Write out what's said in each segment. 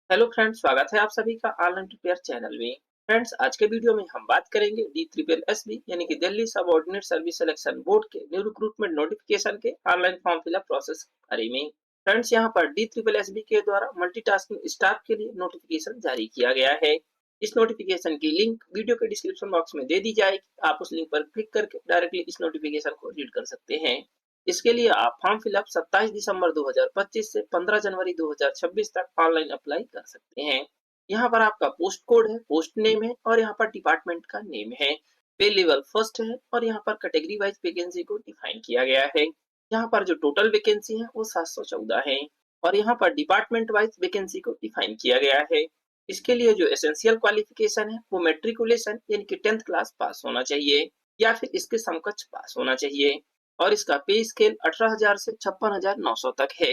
Hello friends, स्वागत है आप सभी का ऑनलाइन प्रिपेयर चैनल में। फ्रेंड्स, आज के वीडियो में हम बात करेंगे डी ट्रिपल एस बी यानी कि Delhi subordinate service selection board के न्यू रिक्रूटमेंट नोटिफिकेशन के ऑनलाइन फॉर्म फिलअप प्रोसेस के बारे में। फ्रेंड्स, यहाँ पर डी ट्रिपल एस बी के द्वारा मल्टीटास्किंग स्टाफ के लिए नोटिफिकेशन जारी किया गया है। इस नोटिफिकेशन की लिंक वीडियो के डिस्क्रिप्शन बॉक्स में दे दी जाएगी। आप उस लिंक पर क्लिक करके डायरेक्टली इस नोटिफिकेशन को रीड कर सकते हैं। इसके लिए आप फॉर्म फिलअप 27 दिसंबर 2025 से 15 जनवरी 2026 तक ऑनलाइन अप्लाई कर सकते हैं। यहाँ पर आपका पोस्ट कोड है, पोस्ट नेम है और यहाँ पर डिपार्टमेंट का नेम है। पे लेवल फर्स्ट है और यहाँ पर कैटेगरी वाइज वैकेंसी को डिफाइन किया गया है। यहाँ पर जो टोटल वैकेंसी है वो 714 है और यहाँ पर डिपार्टमेंट वाइज वैकेंसी को डिफाइन किया गया है। इसके लिए जो एसेंशियल क्वालिफिकेशन है वो मेट्रिकुलेशन यानी कि 10th क्लास पास होना चाहिए या फिर इसके समकक्ष पास होना चाहिए और इसका पे स्केल 18,000 से 56,900 तक है।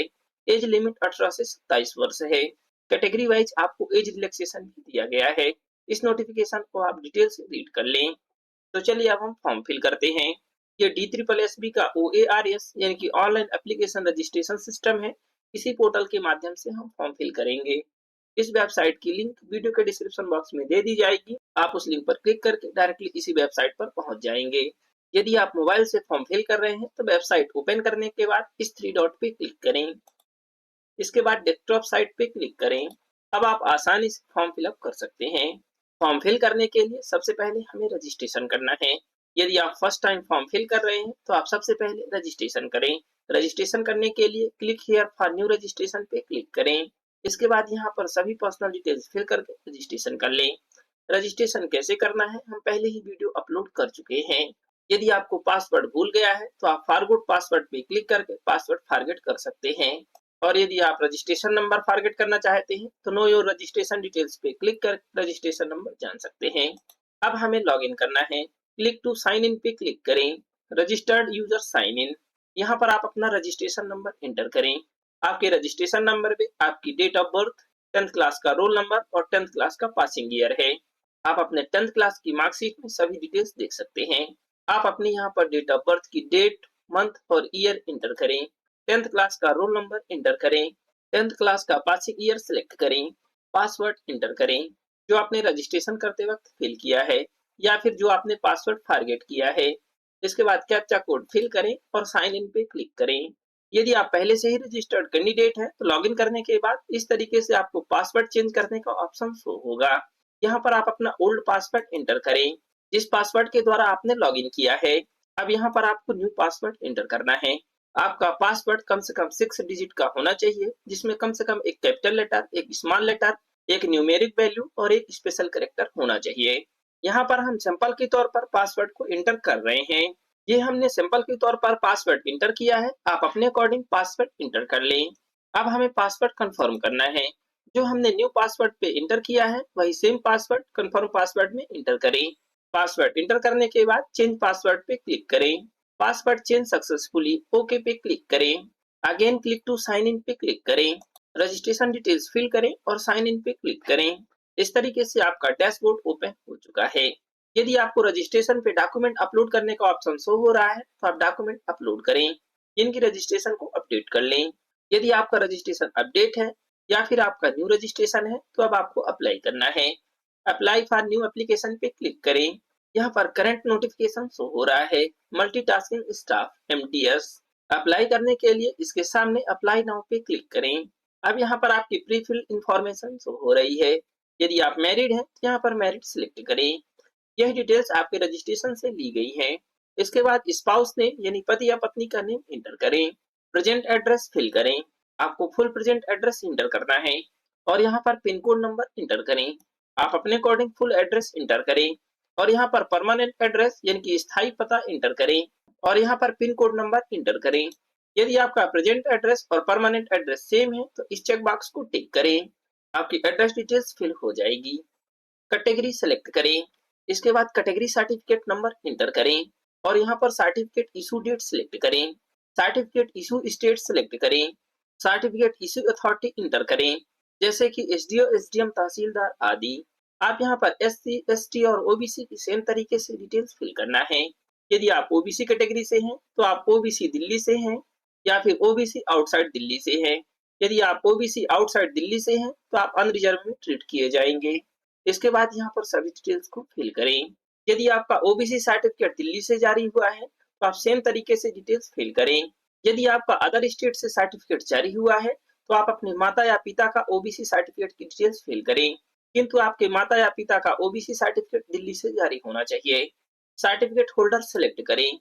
एज लिमिट 18 से 27 वर्ष है। कैटेगरी वाइज आपको एज रिलैक्सेशन भी दिया गया है। इस नोटिफिकेशन को आप डिटेल से रीड कर लें। तो चलिए अब हम फॉर्म फिल करते हैं। ये डी ट्रिपल एस बी का OARS यानी कि ऑनलाइन एप्लीकेशन रजिस्ट्रेशन सिस्टम है। इसी पोर्टल के माध्यम से हम फॉर्म फिल करेंगे। इस वेबसाइट की लिंक वीडियो के डिस्क्रिप्शन बॉक्स में दे दी जाएगी। आप उस लिंक पर क्लिक करके डायरेक्टली इसी वेबसाइट पर पहुंच जाएंगे। यदि आप मोबाइल से फॉर्म फिल कर रहे हैं तो वेबसाइट ओपन करने के बाद इस 3 डॉट पे क्लिक करें। इसके बाद डेस्कटॉप साइट पे क्लिक करें। अब आप आसानी से फॉर्म फिलअप कर सकते हैं। फॉर्म फिल करने के लिए सबसे पहले हमें रजिस्ट्रेशन करना है। यदि आप फर्स्ट टाइम फॉर्म फिल कर रहे हैं तो आप सबसे पहले रजिस्ट्रेशन करें। रजिस्ट्रेशन करने के लिए click here for new registration पे क्लिक करें। इसके बाद यहाँ पर सभी पर्सनल डिटेल्स फिल करके रजिस्ट्रेशन कर लें। रजिस्ट्रेशन कैसे करना है हम पहले ही वीडियो अपलोड कर चुके हैं। यदि आपको पासवर्ड भूल गया है तो आप फॉरगेट पासवर्ड पे क्लिक करके पासवर्ड फॉरगेट कर सकते हैं और यदि आप रजिस्ट्रेशन नंबर फॉरगेट करना चाहते हैं तो नो योर रजिस्ट्रेशन डिटेल्स पे क्लिक कर रजिस्ट्रेशन नंबर जान सकते हैं। अब हमें लॉगिन करना है। क्लिक टू साइन इन पे क्लिक करें। Registered user sign in. यहाँ पर आप अपना रजिस्ट्रेशन नंबर एंटर करें। आपके रजिस्ट्रेशन नंबर पे आपकी date of birth, 10th class का रोल नंबर और 10th क्लास का पासिंग ईयर है। आप अपने 10th क्लास की मार्कशीट में सभी डिटेल्स देख सकते हैं। आप अपने यहाँ पर डेट ऑफ बर्थ की डेट, मंथ और ईयर एंटर करें। 10th क्लास का रोल नंबर एंटर करें। 10th क्लास का पासिंग ईयर सिलेक्ट करें। पासवर्ड एंटर करें जो आपने रजिस्ट्रेशन करते वक्त फिल किया है या फिर जो आपने पासवर्ड फॉरगेट किया है। इसके बाद कैप्चा कोड फिल करें और साइन इन पे क्लिक करें। यदि आप पहले से ही रजिस्टर्ड कैंडिडेट हैं तो लॉगिन करने के बाद इस तरीके से आपको पासवर्ड चेंज करने का ऑप्शन शो होगा। यहाँ पर आप अपना ओल्ड पासवर्ड एंटर करें जिस पासवर्ड के द्वारा आपने लॉगिन किया है। अब यहाँ पर आपको न्यू पासवर्ड एंटर करना है। आपका पासवर्ड कम से कम 6 डिजिट का होना चाहिए जिसमें कम से कम एक कैपिटल लेटर, एक स्मॉल लेटर, एक न्यूमेरिक वैल्यू और एक स्पेशल कैरेक्टर होना चाहिए। यहाँ पर हम सिंपल के तौर पर पासवर्ड को एंटर कर रहे हैं। ये हमने सिंपल के तौर पर पासवर्ड एंटर किया है। आप अपने अकॉर्डिंग पासवर्ड एंटर कर लें। अब हमें पासवर्ड कंफर्म करना है। जो हमने न्यू पासवर्ड पे एंटर किया है वही सेम पासवर्ड कंफर्म पासवर्ड में एंटर करें। पासवर्ड एंटर करने के बाद चेंज पासवर्ड पे क्लिक करें। पासवर्ड चेंज सक्सेसफुली, ओके पे क्लिक करें। Again click to sign in पे क्लिक करें। रजिस्ट्रेशन डिटेल्स फिल करें और साइन इन पे क्लिक करें। इस तरीके से आपका डैशबोर्ड ओपन हो चुका है। यदि आपको रजिस्ट्रेशन पे डॉक्यूमेंट अपलोड करने का ऑप्शन शो हो रहा है तो आप डॉक्यूमेंट अपलोड करें। इनकी रजिस्ट्रेशन को अपडेट कर लें। यदि आपका रजिस्ट्रेशन अपडेट है या फिर आपका न्यू रजिस्ट्रेशन है तो अब आपको अप्लाई करना है। अप्लाई फॉर न्यू एप्लीकेशन पे क्लिक करें। यहाँ पर करंट नोटिफिकेशन शो हो रहा है, मल्टीटास्किंग स्टाफ MTS। अप्लाई करने के लिए इसके सामने अप्लाई नाउ पे क्लिक करें। अब यहाँ पर आपकी प्री फिल इंफॉर्मेशन शो हो रही है। यदि आप मैरिड हैं तो यहाँ पर मैरिड सिलेक्ट करें। यह डिटेल्स आपके रजिस्ट्रेशन से ली गई हैं। इसके बाद स्पाउस नेम यानी पति या पत्नी का नेम एंटर करें। प्रेजेंट एड्रेस फिल करें। आपको फुल प्रेजेंट एड्रेस एंटर करना है और यहाँ पर पिन कोड नंबर एंटर करें। आप अपने अकॉर्डिंग फुल एड्रेस एंटर करें और यहाँ पर परमानेंट एड्रेस यानी कि स्थायी पता एंटर करें और यहाँ पर पिन कोड नंबर एंटर करें। यदि आपका प्रेजेंट एड्रेस और परमानेंट एड्रेस सेम है तो इस चेक बॉक्स को टिक करें। आपकी एड्रेस डिटेल्स फिल हो जाएगी। कैटेगरी सेलेक्ट करें। इसके बाद कैटेगरी सर्टिफिकेट नंबर एंटर करें और यहाँ पर सर्टिफिकेट इशू डेट सिलेक्ट करें। सर्टिफिकेट इशू स्टेट सिलेक्ट करें। सर्टिफिकेट इशू अथॉरिटी एंटर करें जैसे कि SDO, SDM, तहसीलदार आदि। आप यहाँ पर SC, ST और OBC की सेम तरीके से डिटेल्स फिल करना है। यदि आप OBC कैटेगरी से हैं तो आप OBC दिल्ली से हैं या फिर OBC आउटसाइड दिल्ली से हैं यदि आप ओबीसी आउटसाइड दिल्ली से हैं तो आप अनरिजर्व में ट्रीट किए जाएंगे। इसके बाद यहाँ पर सभी डिटेल्स को फिल करें। यदि आपका ओबीसी सर्टिफिकेट दिल्ली से जारी हुआ है तो आप सेम तरीके से डिटेल्स फिल करें। यदि आपका अदर स्टेट से सर्टिफिकेट जारी हुआ है तो आप अपने माता या पिता का ओबीसी सर्टिफिकेट की डिटेल्स फिल करें, किंतु आपके माता या पिता का ओबीसी सर्टिफिकेट दिल्ली से जारी होना चाहिए। सर्टिफिकेट होल्डर सेलेक्ट करें,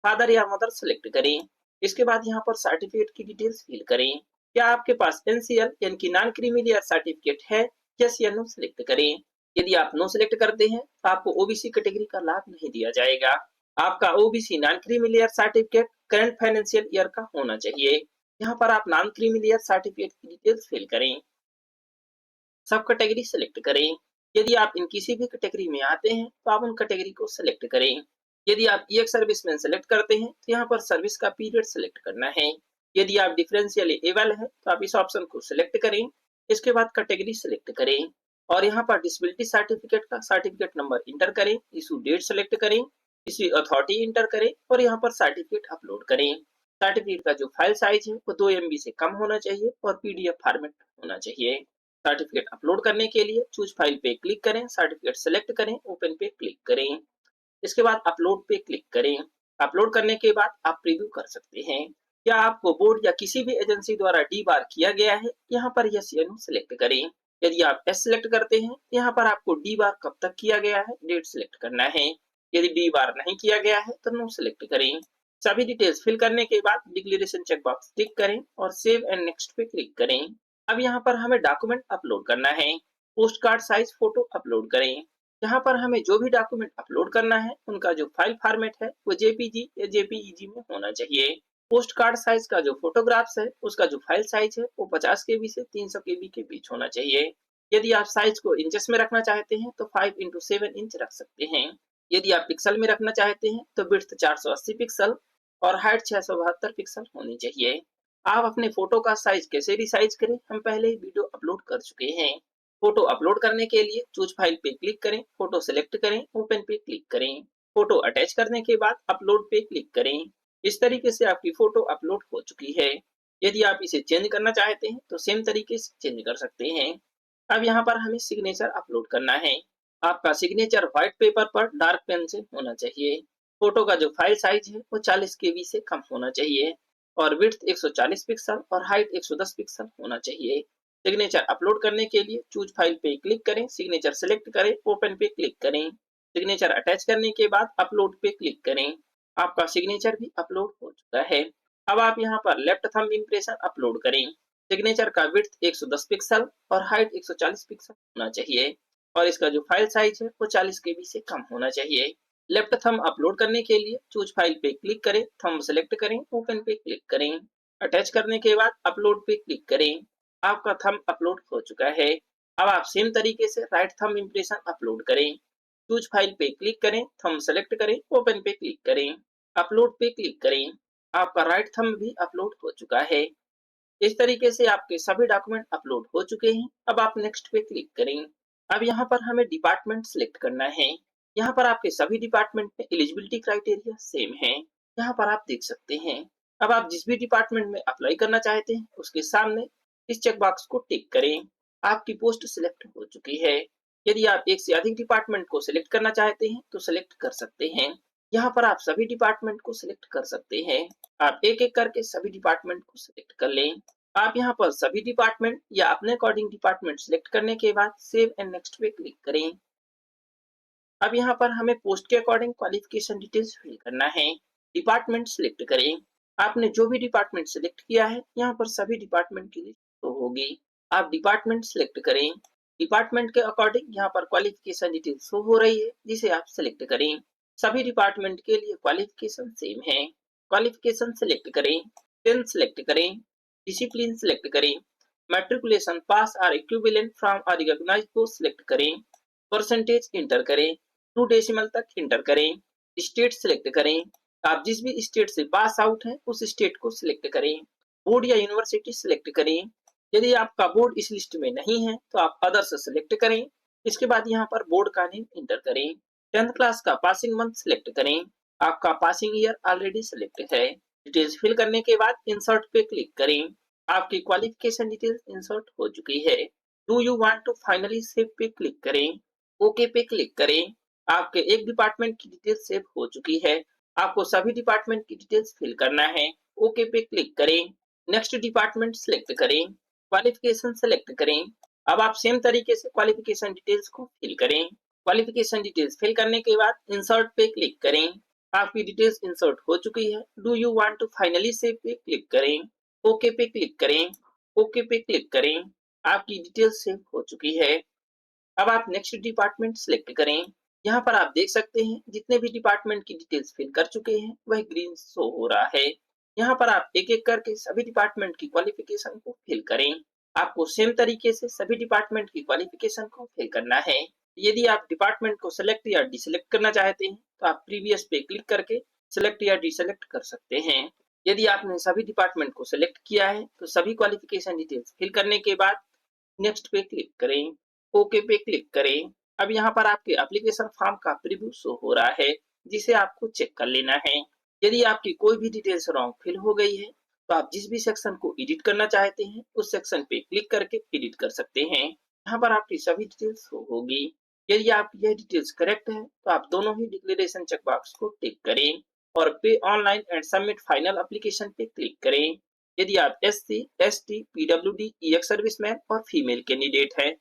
फादर या मदर सेलेक्ट करें। इसके बाद यहाँ पर सर्टिफिकेट की डिटेल्स फिल करें। क्या आपके पास एनसीएल यानी कि नॉन क्रीमी लेयर सर्टिफिकेट है? यस या नो सेलेक्ट करें। यदि आप नो सेलेक्ट करते हैं तो आपको ओबीसी कैटेगरी का लाभ नहीं दिया जाएगा। आपका OBC non creamy layer certificate current financial year का होना चाहिए। यहाँ पर आप नॉन क्रीमी लेयर सर्टिफिकेट की डिटेल्स फिल करें, सब कैटेगरी सेलेक्ट करें। यदि आप इन किसी भी कैटेगरी में आते हैं तो आप उन कैटेगरी को सेलेक्ट करें। यदि आप एक सर्विसमैन सेलेक्ट करते हैं तो यहाँ पर सर्विस का पीरियड सेलेक्ट करना है। यदि आप डिफरेंशियली एबल है तो आप इस ऑप्शन को सिलेक्ट करें। इसके बाद कैटेगरी सेलेक्ट करें और यहाँ पर डिसेबिलिटी सर्टिफिकेट का सर्टिफिकेट नंबर इंटर करें, इशू डेट सेलेक्ट करें, इसी अथॉरिटी इंटर करें और यहाँ पर सर्टिफिकेट अपलोड करें। सर्टिफिकेट का जो फाइल साइज है वो 2 MB से कम होना चाहिए और PDF फॉर्मेट होना चाहिए। सर्टिफिकेट अपलोड करने के लिए चूज फाइल पे क्लिक करें, सर्टिफिकेट सेलेक्ट करें, ओपन पे क्लिक करें। इसके बाद अपलोड पे क्लिक करें। अपलोड करने के बाद आप प्रीव्यू कर सकते हैं। क्या आपको बोर्ड या किसी भी एजेंसी द्वारा डी बार किया गया है? यहाँ पर यस या नो सिलेक्ट करें। यदि आप यस सिलेक्ट करते हैं तो यहाँ पर आपको डी बार कब तक किया गया है, डेट सिलेक्ट करना है। यदि डी बार नहीं किया गया है तो नो सिलेक्ट करें। सभी डिटेल्स फिल करने के बाद डिक्लेरेशन चेकबॉक्स टिक करें और सेव एंड नेक्स्ट पे क्लिक करें। अब यहाँ पर हमें डॉक्यूमेंट अपलोड करना है। Post card size photo upload करें। यहाँ पर हमें जो भी डॉक्यूमेंट अपलोड करना है उनका जो फाइल फॉर्मेट है वो जेपीजी या जेपीईजी में होना चाहिए। पोस्ट कार्ड साइज का जो फोटोग्राफ्स है उसका जो फाइल साइज है वो 50 KB से 300 KB के बीच होना चाहिए। यदि आप साइज को इंचेस में रखना चाहते हैं तो 5x7 इंच रख सकते हैं। यदि आप पिक्सल में रखना चाहते हैं तो विड्थ 480 पिक्सल और हाइट 672 पिक्सल होनी चाहिए। आप अपने फोटो का साइज कैसे रिसाइज करें, हम पहले ही वीडियो अपलोड कर चुके हैं। फोटो अपलोड करने के लिए चूज फाइल पे क्लिक करें, फोटो सेलेक्ट करें, ओपन पे क्लिक करें। फोटो अटैच करने के बाद अपलोड पे क्लिक करें। इस तरीके से आपकी फोटो अपलोड हो चुकी है। यदि आप इसे चेंज करना चाहते हैं तो सेम तरीके से चेंज कर सकते हैं। अब यहाँ पर हमें सिग्नेचर अपलोड करना है। आपका सिग्नेचर व्हाइट पेपर पर डार्क पेन से होना चाहिए। फोटो का जो फाइल साइज है वो 40 KB से कम होना चाहिए और विड्थ 140 पिक्सल और हाइट 110 पिक्सल होना चाहिए। सिग्नेचर अपलोड करने के लिए चूज फाइल पे क्लिक करें, सिग्नेचर सेलेक्ट करें, ओपन पे क्लिक करें। सिग्नेचर अटैच करने के बाद अपलोड पे क्लिक करें। आपका सिग्नेचर भी अपलोड हो चुका है। अब आप यहाँ पर लेफ्ट थंब इम्प्रेशन अपलोड करें। सिग्नेचर का विड्थ 110 पिक्सल और हाइट 140 पिक्सल होना चाहिए और इसका जो फाइल साइज है वो 40 KB से कम होना चाहिए। लेफ्ट थंब अपलोड करने के लिए चूज फाइल पे क्लिक करें, थंब सेलेक्ट करें, ओपन पे क्लिक करें। अटैच करने के बाद अपलोड पे क्लिक करें। आपका थंब अपलोड हो चुका है। अब आप सेम तरीके से राइट थंब इम्प्रेशन अपलोड करें। चूज फाइल पे क्लिक करें, थंब सेलेक्ट करें, ओपन पे क्लिक करें, अपलोड पे क्लिक करें। आपका राइट थंब भी अपलोड हो चुका है। इस तरीके से आपके सभी डॉक्यूमेंट अपलोड हो चुके हैं। अब आप नेक्स्ट पे क्लिक करें। अब यहाँ पर हमें डिपार्टमेंट सिलेक्ट करना है। यहाँ पर आपके सभी डिपार्टमेंट में एलिजिबिलिटी क्राइटेरिया सेम है, यहाँ पर आप देख सकते हैं। अब आप जिस भी डिपार्टमेंट में अप्लाई करना चाहते हैं उसके सामने इस चेकबॉक्स को टिक करें। आपकी पोस्ट सिलेक्ट हो चुकी है। यदि आप एक से अधिक डिपार्टमेंट को सिलेक्ट करना चाहते हैं तो सिलेक्ट कर सकते हैं। यहाँ पर आप सभी डिपार्टमेंट को सिलेक्ट कर सकते हैं। आप एक एक करके सभी डिपार्टमेंट को सिलेक्ट कर लें। आप यहाँ पर सभी डिपार्टमेंट या अपने अकॉर्डिंग डिपार्टमेंट सिलेक्ट करने के बाद सेव एंड नेक्स्ट पे क्लिक करें। अब यहाँ पर हमें पोस्ट के अकॉर्डिंग क्वालिफिकेशन डिटेल्स फिल करना है। डिपार्टमेंट सिलेक्ट करें। आपने जो भी डिपार्टमेंट सिलेक्ट किया है यहाँ पर सभी डिपार्टमेंट की लिस्ट तो होगी। आप डिपार्टमेंट सिलेक्ट करें। डिपार्टमेंट के अकॉर्डिंग यहाँ पर क्वालिफिकेशन डिटेल्स शो हो रही है जिसे आप सिलेक्ट करें। सभी डिपार्टमेंट के लिए क्वालिफिकेशन सेम है। क्वालिफिकेशन सिलेक्ट करें, 10 सिलेक्ट करें, डिसिप्लिन सिलेक्ट करें, मैट्रिकुलेशन पास और equivalent from a recognised course select करें, परसेंटेज इंटर करें, 2 डेसिमल तक इंटर करें, स्टेट सिलेक्ट करें। आप जिस भी स्टेट से पास आउट हैं उस स्टेट को सिलेक्ट करें। बोर्ड या यूनिवर्सिटी सिलेक्ट करें। यदि आपका बोर्ड इस लिस्ट में नहीं है तो आप अदर्स सेलेक्ट करें। इसके बाद यहाँ पर बोर्ड का नेम इंटर करें। 10th क्लास का पासिंग मंथ सिलेक्ट करें। आपका पासिंग ईयर ऑलरेडी सिलेक्ट है। डिटेल्स फिल करने के बाद इंसर्ट पे क्लिक करें। आपकी क्वालिफिकेशन डिटेल्स इंसर्ट हो चुकी है। Do you want to finally save पे क्लिक करें। ओके पे क्लिक करें। आपके एक डिपार्टमेंट की डिटेल्स सेव हो चुकी है। आपको सभी डिपार्टमेंट की डिटेल्स फिल करना है। ओके पे क्लिक करें। नेक्स्ट डिपार्टमेंट सिलेक्ट करें। क्वालिफिकेशन सेलेक्ट करें। अब आप सेम तरीके से क्वालिफिकेशन डिटेल्स को फिल करें। क्वालिफिकेशन डिटेल्स फिल करने के बाद इंसर्ट पे क्लिक करें। आपकी डिटेल्स इंसर्ट हो चुकी है। Do you want to finally save पे क्लिक करें। ओके पे क्लिक करें। ओके पे क्लिक करें। आपकी डिटेल्स सेव हो चुकी है। अब आप नेक्स्ट डिपार्टमेंट सिलेक्ट करें। यहाँ पर आप देख सकते हैं जितने भी डिपार्टमेंट की डिटेल्स फिल कर चुके हैं वह ग्रीन शो हो रहा है। यहाँ पर आप एक एक करके सभी डिपार्टमेंट की क्वालिफिकेशन को फिल करें। आपको सेम तरीके से सभी डिपार्टमेंट की क्वालिफिकेशन को फिल करना है। यदि आप डिपार्टमेंट को सिलेक्ट या डिसेलेक्ट करना चाहते हैं तो आप प्रीवियस पे क्लिक करके सिलेक्ट या डिसेलेक्ट कर सकते हैं। यदि आपने सभी डिपार्टमेंट को सिलेक्ट किया है तो सभी क्वालिफिकेशन डिटेल्स फिल करने के बाद नेक्स्ट पे क्लिक करें। ओके पे क्लिक करें। अब यहाँ पर आपके एप्लीकेशन फॉर्म का प्रीव्यू शो हो रहा है जिसे आपको चेक कर लेना है। यदि आपकी कोई भी डिटेल्स रॉन्ग फिल हो गई है तो आप जिस भी सेक्शन को एडिट करना चाहते हैं उस सेक्शन पे क्लिक करके एडिट कर सकते हैं। यहाँ पर आपकी सभी डिटेल्स शो होगी। यदि आपकी यह डिटेल्स करेक्ट है तो आप दोनों ही डिक्लेरेशन चेकबॉक्स को टिक करें और pay online and submit final application पे क्लिक करें। यदि आप SC, ST, PWD, ex serviceman और फीमेल कैंडिडेट हैं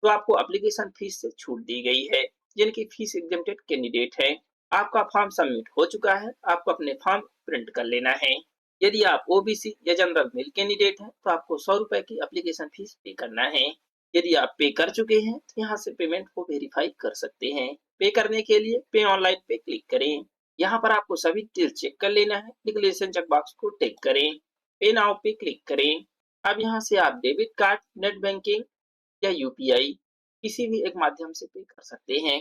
तो आपको एप्लीकेशन फीस से छूट दी गई है, यानी कि फीस एग्जेम्प्टेड कैंडिडेट है। आपका फॉर्म सबमिट हो चुका है। आपको अपने फॉर्म प्रिंट कर लेना है। यदि आप ओबीसी या जनरल मेल कैंडिडेट हैं तो आपको 100 रुपए की एप्लीकेशन फीस पे करना है। यदि आप पे कर चुके हैं तो यहाँ से पेमेंट को वेरीफाई कर सकते हैं। पे करने के लिए पे ऑनलाइन पे क्लिक करें। यहाँ पर आपको सभी डिटेल्स चेक कर लेना है। डिक्लेरेशन चेकबॉक्स को टिक करें। पे नाउ पे क्लिक करें। अब यहाँ से आप डेबिट कार्ड, नेट बैंकिंग या यूपीआई किसी भी एक माध्यम से पे कर सकते हैं।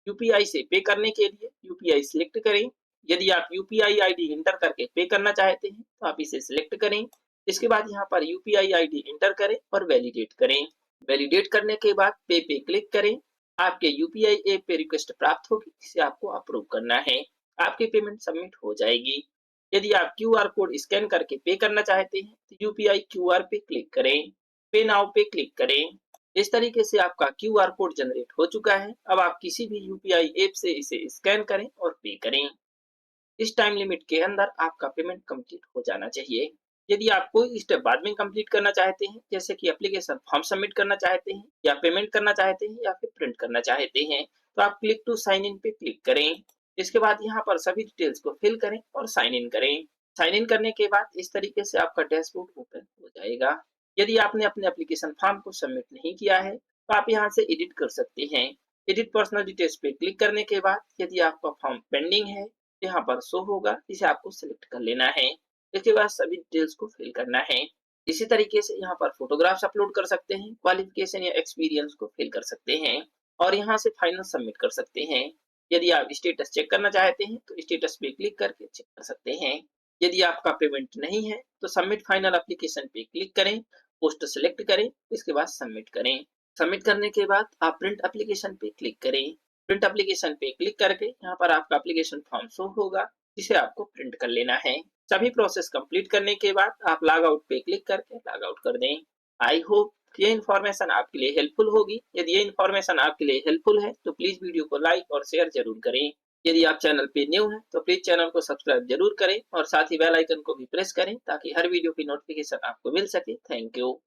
यूपीआई से पे करने के लिए यूपीआई सिलेक्ट करें। यदि आप यूपीआई आईडी इंटर करके पे करना चाहते हैं तो आप इसे सिलेक्ट करें। इसके बाद यहाँ पर यूपीआई आईडी इंटर करें और वैलिडेट करें। वैलिडेट करने के बाद पे क्लिक करें। आपके यूपीआई ऐप पे रिक्वेस्ट प्राप्त होगी जिसे आपको अप्रूव करना है। आपकी पेमेंट सबमिट हो जाएगी। यदि आप क्यूआर कोड स्कैन करके पे करना चाहते हैं तो यूपीआई क्यूआर पे क्लिक करें। पे नाउ पे क्लिक करें। इस तरीके से आपका क्यूआर कोड जनरेट हो चुका है। अब आप किसी भी यूपीआई ऐप से इसे स्कैन करें और पे करें। इस टाइम लिमिट के अंदर आपका पेमेंट कंप्लीट हो जाना चाहिए। यदि आप कोई स्टेप बाद में कंप्लीट करना चाहते हैं जैसे कि एप्लीकेशन फॉर्म सबमिट करना चाहते हैं या पेमेंट करना चाहते हैं या फिर प्रिंट करना चाहते हैं तो आप क्लिक टू साइन इन पे क्लिक करें। इसके बाद यहाँ पर सभी डिटेल्स को फिल करें और साइन इन करें। साइन इन करने के बाद इस तरीके से आपका डैशबोर्ड ओपन हो जाएगा। यदि आपने अपने एप्लीकेशन फॉर्म को सबमिट नहीं किया है तो आप यहाँ से एडिट कर सकते हैं। एडिट पर्सनल डिटेल्स पे क्लिक करने के बाद यदि आपका फॉर्म पेंडिंग है यहाँ पर शो होगा जिसे आपको सिलेक्ट कर लेना है। इसके बाद सभी डिटेल्स को फिल करना है। इसी तरीके से यहाँ पर फोटोग्राफ्स अपलोड कर सकते हैं, क्वालिफिकेशन या एक्सपीरियंस को फिल कर सकते हैं और यहाँ से फाइनल सबमिट कर सकते हैं। यदि आप स्टेटस चेक करना चाहते हैं तो स्टेटस पे क्लिक करके चेक कर सकते हैं। यदि आपका पेमेंट नहीं है तो सबमिट फाइनल एप्लीकेशन पे क्लिक करें, पोस्ट सेलेक्ट करें, इसके बाद सबमिट करें। सबमिट करने के बाद आप प्रिंट एप्लीकेशन पे क्लिक करें। प्रिंट एप्लीकेशन पे क्लिक करके यहाँ पर आपका एप्लीकेशन फॉर्म शो होगा जिसे आपको प्रिंट कर लेना है। सभी प्रोसेस कंप्लीट करने के बाद आप लॉग आउट पे क्लिक करके लॉग आउट कर दें। आई होप ये इन्फॉर्मेशन आपके लिए हेल्पफुल होगी। यदि ये इन्फॉर्मेशन आपके लिए हेल्पफुल है तो प्लीज वीडियो को लाइक और शेयर जरूर करें। यदि आप चैनल पे न्यू हैं तो प्लीज चैनल को सब्सक्राइब जरूर करें और साथ ही बेल आइकन को भी प्रेस करें ताकि हर वीडियो की नोटिफिकेशन आपको मिल सके। Thank you.